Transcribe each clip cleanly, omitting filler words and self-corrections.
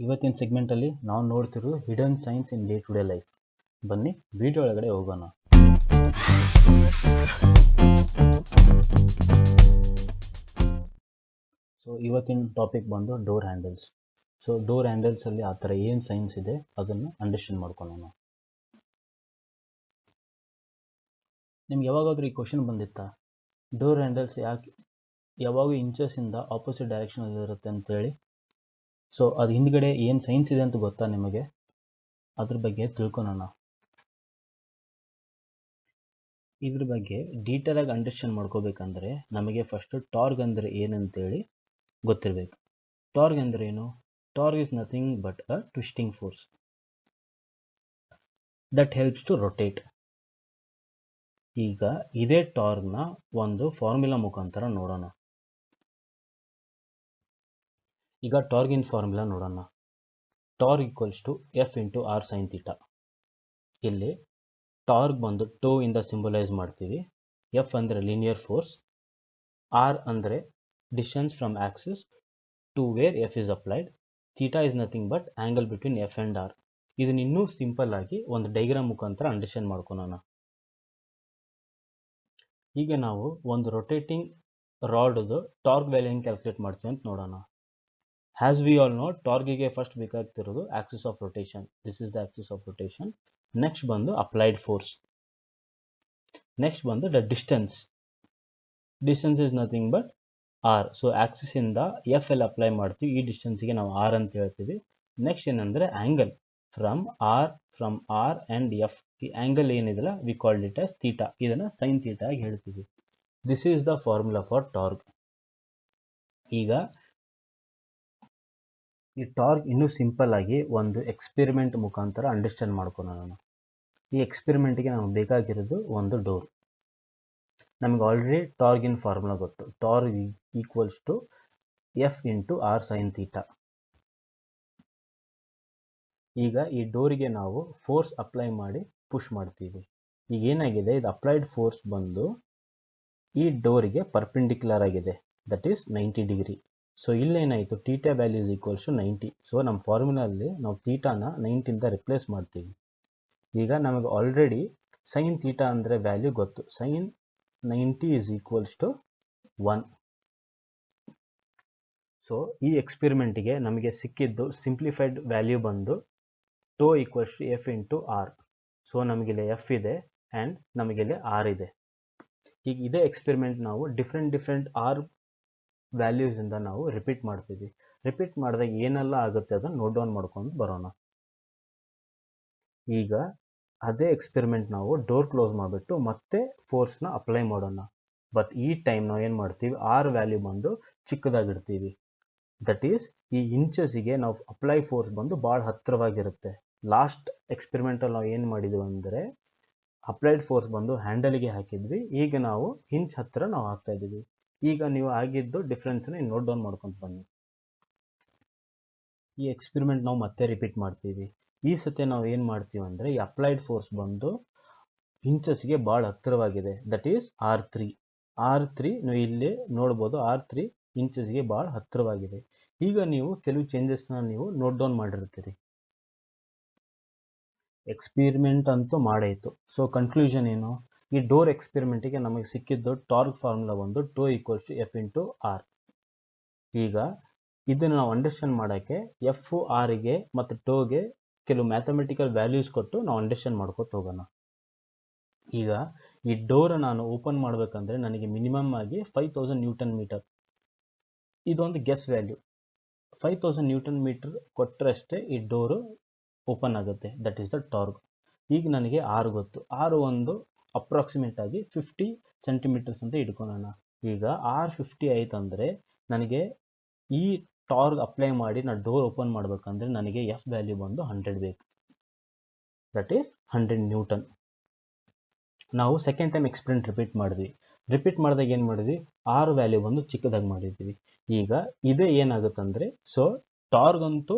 ಇವತ್ತಿನ ಸೆಗ್ಮೆಂಟಲ್ಲಿ ನಾವು ನೋಡ್ತಿರೋದು hidden science in day to day life. ಬನ್ನಿ ವಿಡಿಯೋ ಒಳಗಡೆ ಹೋಗೋಣ. ಸೊ ಇವತ್ತಿನ ಟಾಪಿಕ್ ಬಂದು ಡೋರ್ ಹ್ಯಾಂಡಲ್ಸ್. ಸೊ ಡೋರ್ ಹ್ಯಾಂಡಲ್ಸಲ್ಲಿ ಆ ಥರ ಏನು ಸೈನ್ಸ್ ಇದೆ ಅದನ್ನು ಅಂಡರ್ಸ್ಟ್ಯಾಂಡ್ ಮಾಡ್ಕೊಳ್ಳೋಣ. ನಿಮ್ಗೆ ಯಾವಾಗಾದ್ರೂ ಈ ಕ್ವಶನ್ ಬಂದಿತ್ತಾ, ಡೋರ್ ಹ್ಯಾಂಡಲ್ಸ್ ಯಾವಾಗ ಇಂಚಸ್ಸಿಂದ ಆಪೋಸಿಟ್ ಡೈರೆಕ್ಷನಲ್ಲಿ ಇರುತ್ತೆ ಅಂತೇಳಿ? ಸೊ ಅದು ಹಿಂದ್ಗಡೆ ಏನು ಸೈನ್ಸ್ ಇದೆ ಅಂತ ಗೊತ್ತಾ ನಿಮಗೆ? ಅದ್ರ ಬಗ್ಗೆ ತಿಳ್ಕೊಳೋಣ. ಇದ್ರ ಬಗ್ಗೆ ಡೀಟೇಲ್ ಆಗಿ ಅಂಡರ್ಸ್ಟ್ಯಾಂಡ್ ಮಾಡ್ಕೋಬೇಕಂದ್ರೆ ನಮಗೆ ಫಸ್ಟ್ ಟಾರ್ಕ್ ಅಂದರೆ ಏನಂತೇಳಿ ಗೊತ್ತಿರಬೇಕು. ಟಾರ್ಕ್ ಅಂದ್ರೆ ಏನು? Torque is nothing but a twisting force that helps to rotate. ಈಗ ಇದೇ ಟಾರ್ಕ್ನ ಒಂದು ಫಾರ್ಮುಲಾ ಮುಖಾಂತರ ನೋಡೋಣ. ಈಗ ಟಾರ್ಗಿನ್ ಫಾರ್ಮುಲಾ ನೋಡೋಣ. Torque equals to F into R sine theta. ಇಲ್ಲಿ ಟಾರ್ಕ್ ಬಂದು ಟೋ ಇಂದ ಸಿಂಬಲೈಸ್ ಮಾಡ್ತೀವಿ. ಎಫ್ ಅಂದರೆ ಲೀನಿಯರ್ ಫೋರ್ಸ್, ಆರ್ ಅಂದರೆ distance from axis to where F is applied, theta is nothing but angle between F and R. ಇದನ್ನ ಇನ್ನೂ simple ಆಗಿ ಒಂದು ಡೈಗ್ರಾಮ್ ಮುಖಾಂತರ ಅಂಡರ್ಸ್ಟ್ಯಾಂಡ್ ಮಾಡ್ಕೊಳ್ಳೋಣ. ಈಗ ನಾವು ಒಂದು ರೊಟೇಟಿಂಗ್ ರಾಡ್ದು ಟಾರ್ಕ್ ವ್ಯಾಲ್ಯೂನ ಕ್ಯಾಲ್ಕುಲೇಟ್ ಮಾಡ್ತೀವಿ ಅಂತ ನೋಡೋಣ. As we all know, ಟಾರ್ಕಿಗೆ ಫಸ್ಟ್ ಬೇಕಾಗ್ತಿರೋದು axis of rotation. This is the axis of rotation. Next ಬಂದು ಅಪ್ಲೈಡ್ ಫೋರ್ಸ್. ನೆಕ್ಸ್ಟ್ ಬಂದು the distance. Distance is nothing but R. So axis ಇಂದ ಎಫ್ ಎಲ್ ಅಪ್ಲೈ ಮಾಡ್ತೀವಿ, ಈ ಡಿಸ್ಟೆನ್ಸ್ಗೆ ನಾವು ಆರ್ ಅಂತ ಹೇಳ್ತೀವಿ. ನೆಕ್ಸ್ಟ್ ಏನಂದ್ರೆ angle from R and F. ಈ ಆಂಗಲ್ ಏನಿದೆಲ್ಲ we called it as theta. ಇದನ್ನ ಸೈನ್ ಥೀಟಾ ಆಗಿ ಹೇಳ್ತೀವಿ. This is the formula for torque. ಈಗ ಈ ಟಾರ್ಕ್ ಇನ್ನೂ ಸಿಂಪಲ್ ಆಗಿ ಒಂದು ಎಕ್ಸ್ಪೆರಿಮೆಂಟ್ ಮುಖಾಂತರ ಅಂಡರ್ಸ್ಟ್ಯಾಂಡ್ ಮಾಡ್ಕೊಳ್ಳೋಣ. ಈ ಎಕ್ಸ್ಪೆರಿಮೆಂಟ್ಗೆ ನಮಗೆ ಬೇಕಾಗಿರೋದು ಒಂದು ಡೋರ್. ನಮಗೆ ಆಲ್ರೆಡಿ ಟಾರ್ಗಿನ್ ಫಾರ್ಮುಲಾ ಗೊತ್ತು. Torque equals to F into R sine theta. ಈಗ ಈ ಡೋರಿಗೆ ನಾವು ಫೋರ್ಸ್ ಅಪ್ಲೈ ಮಾಡಿ ಪುಷ್ ಮಾಡ್ತೀವಿ. ಈಗ ಏನಾಗಿದೆ, ಇದು ಅಪ್ಲೈಡ್ ಫೋರ್ಸ್ ಬಂದು ಈ ಡೋರಿಗೆ ಪರ್ಪೆಂಡಿಕ್ಯುಲರ್ ಆಗಿದೆ, ದಟ್ ಈಸ್ 90 ಡಿಗ್ರಿ. ಸೊ ಇಲ್ಲೇನಾಯಿತು, theta value is equals to 90. So ನಮ್ಮ ಫಾರ್ಮುಲಲ್ಲಿ ನಾವು ಥೀಟಾನ 90 ಇಂದ ರಿಪ್ಲೇಸ್ ಮಾಡ್ತೀವಿ. ಈಗ ನಮಗೆ ಆಲ್ರೆಡಿ ಸೈನ್ ಥೀಟಾ ಅಂದರೆ ವ್ಯಾಲ್ಯೂ ಗೊತ್ತು. Sine 90 is equals to 1. So ಈ ಎಕ್ಸ್ಪೆರಿಮೆಂಟಿಗೆ ನಮಗೆ ಸಿಕ್ಕಿದ್ದು ಸಿಂಪ್ಲಿಫೈಡ್ ವ್ಯಾಲ್ಯೂ ಬಂದು tau equals to F into R. So ನಮಗಿಲ್ಲಿ ಎಫ್ ಇದೆ ಆ್ಯಂಡ್ ನಮಗಿಲ್ಲಿ ಆರ್ ಇದೆ. ಈಗ ಇದೇ ಎಕ್ಸ್ಪೆರಿಮೆಂಟ್ ನಾವು ಡಿಫ್ರೆಂಟ್ ಆರ್ ವ್ಯಾಲ್ಯೂಸ್ ಇಂದ ನಾವು ರಿಪೀಟ್ ಮಾಡ್ತೀವಿ. ರಿಪೀಟ್ ಮಾಡಿದಾಗ ಏನೆಲ್ಲ ಆಗುತ್ತೆ ಅದನ್ನು ನೋಟ್ ಡೌನ್ ಮಾಡ್ಕೊಂಡು ಬರೋಣ. ಈಗ ಅದೇ ಎಕ್ಸ್ಪೆರಿಮೆಂಟ್ ನಾವು ಡೋರ್ ಕ್ಲೋಸ್ ಮಾಡಿಬಿಟ್ಟು ಮತ್ತೆ ಫೋರ್ಸ್ನ ಅಪ್ಲೈ ಮಾಡೋಣ. ಬಟ್ ಈ ಟೈಮ್ ನಾವು ಏನು ಮಾಡ್ತೀವಿ, ಆರ್ ವ್ಯಾಲ್ಯೂ ಬಂದು ಚಿಕ್ಕದಾಗಿಡ್ತೀವಿ. ದಟ್ ಈಸ್ ಈ ಇಂಚಸ್ಸಿಗೆ ನಾವು ಅಪ್ಲೈ ಫೋರ್ಸ್ ಬಂದು ಭಾಳ ಹತ್ತಿರವಾಗಿರುತ್ತೆ. ಲಾಸ್ಟ್ ಎಕ್ಸ್ಪೆರಿಮೆಂಟಲ್ಲಿ ನಾವು ಏನು ಮಾಡಿದ್ವಿ ಅಂದರೆ ಅಪ್ಲೈಡ್ ಫೋರ್ಸ್ ಬಂದು ಹ್ಯಾಂಡಲ್ಗೆ ಹಾಕಿದ್ವಿ. ಈಗ ನಾವು ಇಂಚ್ ಹತ್ತಿರ ನಾವು ಹಾಕ್ತಾ ಇದ್ದೀವಿ. ಈಗ ನೀವು ಆಗಿದ್ದು ಡಿಫ್ರೆನ್ಸ್ನ ನೋಟ್ ಡೌನ್ ಮಾಡ್ಕೊಂಡು ಬನ್ನಿ. ಈ ಎಕ್ಸ್ಪೆರಿಮೆಂಟ್ ನಾವು ಮತ್ತೆ ರಿಪೀಟ್ ಮಾಡ್ತೀವಿ. ಈ ಸತಿ ನಾವು ಏನು ಮಾಡ್ತೀವಿ ಅಂದರೆ ಈ ಅಪ್ಲೈಡ್ ಫೋರ್ಸ್ ಬಂದು ಇಂಚಸ್ಗೆ ಭಾಳ ಹತ್ತಿರವಾಗಿದೆ, ದಟ್ ಈಸ್ R3 ನೀವು ಇಲ್ಲಿ ನೋಡ್ಬೋದು. R3 ಇಂಚಸ್ಗೆ ಭಾಳ ಹತ್ತಿರವಾಗಿದೆ. ಈಗ ನೀವು ಕೆಲವು ಚೇಂಜಸ್ನ ನೀವು ನೋಟ್ ಡೌನ್ ಮಾಡಿರ್ತೀರಿ. ಎಕ್ಸ್ಪೆರಿಮೆಂಟ್ ಅಂತೂ ಮಾಡಾಯಿತು. ಸೊ ಕನ್ಕ್ಲೂಷನ್ ಏನು, ಈ ಡೋರ್ ಎಕ್ಸ್ಪೆರಿಮೆಂಟಿಗೆ ನಮಗೆ ಸಿಕ್ಕಿದ್ದು ಟಾರ್ಕ್ ಫಾರ್ಮುಲಾ ಒಂದು tau equals to F into R. ಈಗ ಇದನ್ನು ನಾವು ಅಂಡರ್ಸ್ಟ್ಯಾಂಡ್ ಮಾಡೋಕ್ಕೆ ಎಫ್ ಆರ್ಗೆ ಮತ್ತು ಟೋಗೆ ಕೆಲವು ಮ್ಯಾಥಮೆಟಿಕಲ್ ವ್ಯಾಲ್ಯೂಸ್ ಕೊಟ್ಟು ನಾವು ಅಂಡರ್ಸ್ಟ್ಯಾಂಡ್ ಮಾಡ್ಕೊತ ಹೋಗೋಣ. ಈಗ ಈ ಡೋರ್ ನಾನು ಓಪನ್ ಮಾಡಬೇಕಂದ್ರೆ ನನಗೆ ಮಿನಿಮಮ್ ಆಗಿ 5000 ನ್ಯೂಟನ್ ಮೀಟರ್, ಇದೊಂದು ಗೆಸ್ ವ್ಯಾಲ್ಯೂ. 5000 ನ್ಯೂಟನ್ ಮೀಟರ್ ಕೊಟ್ಟರಷ್ಟೇ ಈ ಡೋರು ಓಪನ್ ಆಗುತ್ತೆ, ದಟ್ ಈಸ್ ದ ಟಾರ್ಕ್. ಈಗ ನನಗೆ ಆರ್ ಗೊತ್ತು. ಆರ್ ಒಂದು ಅಪ್ರಾಕ್ಸಿಮೇಟ್ ಆಗಿ 50 ಸೆಂಟಿಮೀಟರ್ಸ್ ಅಂತ ಇಟ್ಕೊಳ್ಳೋಣ. ಈಗ ಆರ್ 50 ಆಯ್ತು ಅಂದರೆ ನನಗೆ ಈ ಟಾರ್ಕ್ ಅಪ್ಲೈ ಮಾಡಿ ನಾನು ಡೋರ್ ಓಪನ್ ಮಾಡಬೇಕಂದ್ರೆ ನನಗೆ ಎಫ್ ವ್ಯಾಲ್ಯೂ ಬಂದು 100 ಬೇಕು, ದಟ್ ಈಸ್ 100 ನ್ಯೂಟನ್. ನಾವು ಸೆಕೆಂಡ್ ಟೈಮ್ ಎಕ್ಸ್ಪೆರಿಮೆಂಟ್ ರಿಪೀಟ್ ಮಾಡಿದಾಗ ಏನು ಮಾಡಿದ್ವಿ, ಆರ್ ವ್ಯಾಲ್ಯೂ ಬಂದು ಚಿಕ್ಕದಾಗಿ ಮಾಡಿದ್ವಿ. ಈಗ ಇದೇ ಏನಾಗುತ್ತಂದರೆ, ಸೊ ಟಾರ್ಕ್ ಅಂತೂ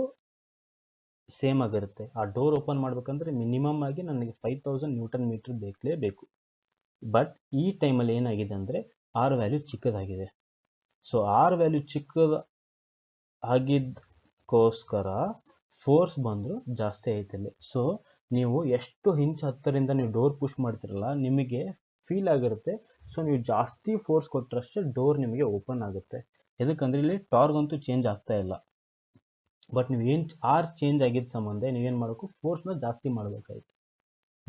ಸೇಮ್ ಆಗಿರುತ್ತೆ. ಆ ಡೋರ್ ಓಪನ್ ಮಾಡಬೇಕಂದ್ರೆ ಮಿನಿಮಮ್ ಆಗಿ ನನಗೆ 5000 ನ್ಯೂಟನ್ ಮೀಟರ್ ಬೇಕು. ಬಟ್ ಈ ಟೈಮಲ್ಲಿ ಏನಾಗಿದೆ ಅಂದರೆ ಆರ್ ವ್ಯಾಲ್ಯೂ ಚಿಕ್ಕದಾಗಿದೆ. ಸೊ ಆರ್ ವ್ಯಾಲ್ಯೂ ಚಿಕ್ಕದಾಗಿದ್ದಕ್ಕೋಸ್ಕರ ಫೋರ್ಸ್ ಬಂದರೂ ಜಾಸ್ತಿ ಐತಿಲ್ಲಿ. ಸೊ ನೀವು ಎಷ್ಟು ಇಂಚ್ ಹತ್ತರಿಂದ ನೀವು ಡೋರ್ ಪುಷ್ ಮಾಡ್ತಿರಲ್ಲ ನಿಮಗೆ ಫೀಲ್ ಆಗಿರುತ್ತೆ. ಸೊ ನೀವು ಜಾಸ್ತಿ ಫೋರ್ಸ್ ಕೊಟ್ಟರಷ್ಟೇ ಡೋರ್ ನಿಮಗೆ ಓಪನ್ ಆಗುತ್ತೆ. ಎದಕ್ಕಂದ್ರೆ ಇಲ್ಲಿ ಟಾರ್ಕ್ ಅಂತೂ ಚೇಂಜ್ ಆಗ್ತಾ ಇಲ್ಲ, ಬಟ್ ನೀವು ಏನು ಆರ್ ಚೇಂಜ್ ಆಗಿದ್ದ ಸಂಬಂಧ ನೀವೇನು ಮಾಡಬೇಕು, ಫೋರ್ಸ್ನ ಜಾಸ್ತಿ ಮಾಡಬೇಕಾಯ್ತು.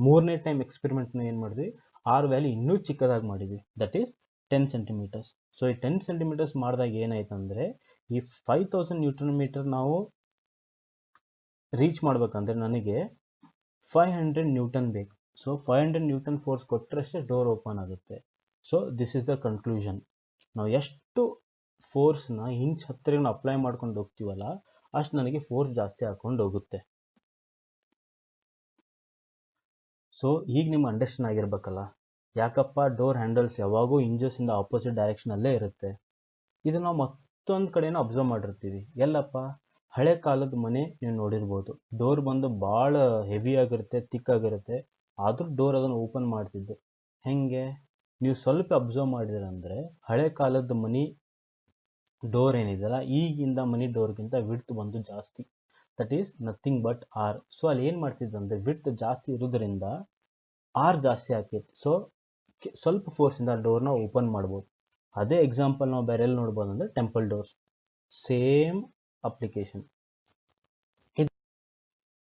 ಮೂರನೇ ಟೈಮ್ ಎಕ್ಸ್ಪೆರಿಮೆಂಟ್ನ ಏನು ಮಾಡಿದ್ವಿ, ಆರ್ ವ್ಯಾಲ್ಯೂ ಇನ್ನೂ ಚಿಕ್ಕದಾಗಿ ಮಾಡಿದ್ವಿ, ದಟ್ ಈಸ್ 10 ಸೆಂಟಿಮೀಟರ್ಸ್. ಸೊ ಈ 10 ಸೆಂಟಿಮೀಟರ್ಸ್ ಮಾಡಿದಾಗ ಏನಾಯ್ತು ಅಂದರೆ, ಈ 5000 ನ್ಯೂಟನ್ ಮೀಟರ್ ನಾವು ರೀಚ್ ಮಾಡ್ಬೇಕಂದ್ರೆ ನನಗೆ 500 ನ್ಯೂಟನ್ ಬೇಕು. ಸೊ 500 ನ್ಯೂಟನ್ ಫೋರ್ಸ್ ಕೊಟ್ಟರಷ್ಟೇ ಡೋರ್ ಓಪನ್ ಆಗುತ್ತೆ. So this is the conclusion. ನಾವು ಎಷ್ಟು ಫೋರ್ಸ್ನ ಇಂಚ್ ಹತ್ತಿರ ಅಪ್ಲೈ ಮಾಡ್ಕೊಂಡು ಹೋಗ್ತೀವಲ್ಲ ಅಷ್ಟು ನನಗೆ ಫೋರ್ಸ್ ಜಾಸ್ತಿ ಹಾಕೊಂಡು ಹೋಗುತ್ತೆ. ಸೊ ಈಗ ನಿಮ್ಗೆ ಅಂಡರ್ಸ್ಟ್ಯಾಂಡ್ ಆಗಿರ್ಬೇಕಲ್ಲ ಯಾಕಪ್ಪ ಡೋರ್ ಹ್ಯಾಂಡಲ್ಸ್ ಯಾವಾಗೂ ಇಂಜಸ್ಸಿಂದ ಆಪೋಸಿಟ್ ಡೈರೆಕ್ಷನಲ್ಲೇ ಇರುತ್ತೆ. ಇದು ನಾವು ಮತ್ತೊಂದು ಕಡೆನೂ ಅಬ್ಸರ್ವ್ ಮಾಡಿರ್ತೀವಿ. ಎಲ್ಲಪ್ಪ, ಹಳೆ ಕಾಲದ ಮನೆ ನೀವು ನೋಡಿರ್ಬೋದು, ಡೋರ್ ಬಂದು ಭಾಳ ಹೆವಿ ಆಗಿರುತ್ತೆ, ತಿಕ್ ಆಗಿರುತ್ತೆ, ಆದರೂ ಡೋರ್ ಅದನ್ನು ಓಪನ್ ಮಾಡ್ತಿದ್ದು. ಹೆಂಗೆ ನೀವು ಸ್ವಲ್ಪ ಅಬ್ಸರ್ವ್ ಮಾಡಿದ್ರಂದರೆ ಹಳೆ ಕಾಲದ ಮನೆ ಡೋರ್ ಏನಿದೆಯಲ್ಲ ಈಗಿಂದ ಮನಿ ಡೋರ್ಗಿಂತ ವಿಡ್ತ್ ಬಂದು ಜಾಸ್ತಿ, that is nothing but R. So ಅಲ್ಲಿ ಏನು ಮಾಡ್ತಿದ್ದಂದರೆ ವಿಡ್ತ್ ಜಾಸ್ತಿ ಇರೋದ್ರಿಂದ ಆರ್ ಜಾಸ್ತಿ ಆಗ್ತಿತ್ತು. ಸೊ ಸ್ವಲ್ಪ ಫೋರ್ಸಿಂದ ಡೋರ್ನ ಓಪನ್ ಮಾಡ್ಬೋದು. ಅದೇ ಎಕ್ಸಾಂಪಲ್ ನಾವು ಬೇರೆ ಎಲ್ಲಿ ನೋಡ್ಬೋದು ಅಂದರೆ ಟೆಂಪಲ್ ಡೋರ್ಸ್, ಸೇಮ್ ಅಪ್ಲಿಕೇಶನ್.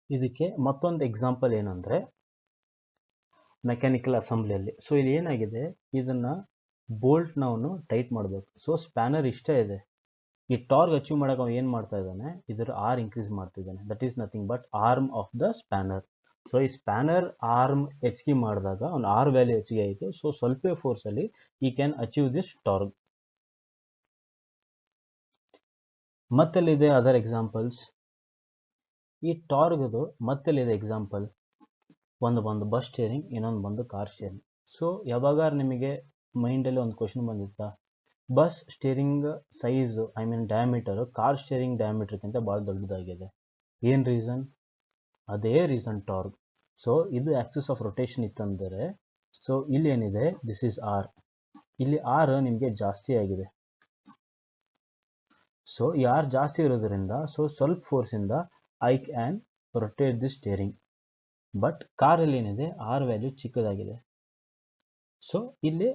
ಇದಕ್ಕೆ ಮತ್ತೊಂದು ಎಕ್ಸಾಂಪಲ್ ಏನಂದರೆ ಮೆಕ್ಯಾನಿಕಲ್ ಅಸೆಂಬ್ಲಿಯಲ್ಲಿ. ಸೊ ಇಲ್ಲಿ ಏನಾಗಿದೆ, ಇದನ್ನು ಬೋಲ್ಟ್ನ ಅವನು ಟೈಟ್ ಮಾಡಬೇಕು. ಸೊ ಸ್ಪ್ಯಾನರ್ ಇಷ್ಟೇ ಇದೆ, ಈ ಟಾರ್ಕ್ ಅಚೀವ್ ಮಾಡೋಕೆ ಅವನು ಏನು ಮಾಡ್ತಾ ಇದ್ದಾನೆ, ಇದರ ಆರ್ ಇನ್ಕ್ರೀಸ್ ಮಾಡ್ತಿದ್ದಾನೆ, that is nothing but arm of the spanner. So ಈ ಸ್ಪ್ಯಾನರ್ ಆರ್ಮ್ ಹೆಚ್ಚಿಗೆ ಮಾಡಿದಾಗ ಅವ್ನು ಆರ್ ವ್ಯಾಲ್ಯೂ ಹೆಚ್ಚಿಗೆ ಆಯಿತು. ಸೊ ಸ್ವಲ್ಪ ಫೋರ್ಸಲ್ಲಿ I can achieve this torque. ಮತ್ತೆಲ್ಲಿದೆ ಅದರ್ ಎಕ್ಸಾಂಪಲ್ಸ್? ಈ ಟಾರ್ಗದು ಮತ್ತೆಲ್ಲಿದೆ ಎಕ್ಸಾಂಪಲ್? ಒಂದು ಬಂದು ಬಸ್ ಸ್ಟೇರಿಂಗ್, ಇನ್ನೊಂದು ಬಂದು ಕಾರ್ ಸ್ಟೇರಿಂಗ್. ಸೊ ಯಾವಾಗ ನಿಮಗೆ ಮೈಂಡಲ್ಲಿ ಒಂದು ಕ್ವಶನ್ ಬಂದಿತ್ತಾ, bus steering size I mean diameter car steering ಡಯಾಮೀಟರ್ಗಿಂತ ಭಾಳ ದೊಡ್ಡದಾಗಿದೆ. ಏನು ರೀಸನ್? ಅದೇ ರೀಸನ್, ಟಾರ್ಕ್. ಸೊ ಇದು ಆಕ್ಸಿಸ್ ಆಫ್ ರೊಟೇಷನ್ ಇತ್ತಂದರೆ, ಸೊ ಇಲ್ಲಿ ಏನಿದೆ, ದಿಸ್ ಈಸ್ ಆರ್, ಇಲ್ಲಿ ಆರ್ ನಿಮಗೆ ಜಾಸ್ತಿ ಆಗಿದೆ. ಸೊ ಈ ಆರ್ ಜಾಸ್ತಿ ಇರೋದ್ರಿಂದ ಸೊ ಸ್ವಲ್ಪ ಫೋರ್ಸಿಂದ I can rotate the steering. But ಕಾರಲ್ಲಿ ಏನಿದೆ, ಆರ್ ವ್ಯಾಲ್ಯೂ ಚಿಕ್ಕದಾಗಿದೆ. ಸೊ ಇಲ್ಲಿ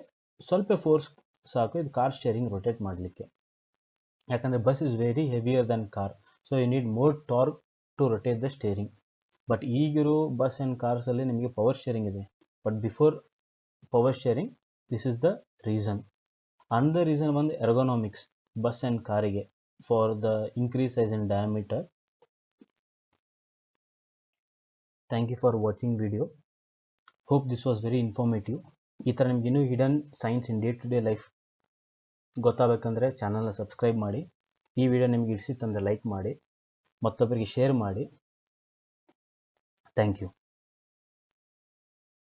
ಸ್ವಲ್ಪ ಫೋರ್ಸ್ ಸಾಕು ಇದು ಕಾರ್ ಸ್ಟೇರಿಂಗ್ ರೊಟೇಟ್ ಮಾಡಲಿಕ್ಕೆ. ಯಾಕಂದರೆ bus is very heavier than car, so you need more torque to rotate the steering. But ಈಗಿರೋ ಬಸ್ ಆ್ಯಂಡ್ ಕಾರ್ಸಲ್ಲಿ ನಿಮಗೆ ಪವರ್ ಶೇರಿಂಗ್ ಇದೆ. But before power steering, this is the reason. another reason ಬಂದು ergonomics bus and ಕಾರಿಗೆ for the increase size in diameter. Thank you for watching video. Hope this was very informative. ಈ ಥರ ನಿಮ್ಗೆ ಇನ್ನೂ hidden science in day to day life ಗೊತ್ತಾಗಬೇಕಂದ್ರೆ ಚಾನಲ್ನ subscribe ಮಾಡಿ. ಈ video ನಿಮ್ಗೆ ಇಡಿಸಿತ್ತಂದರೆ ಲೈಕ್ ಮಾಡಿ, ಮತ್ತೊಬ್ಬರಿಗೆ ಶೇರ್ ಮಾಡಿ. Thank you.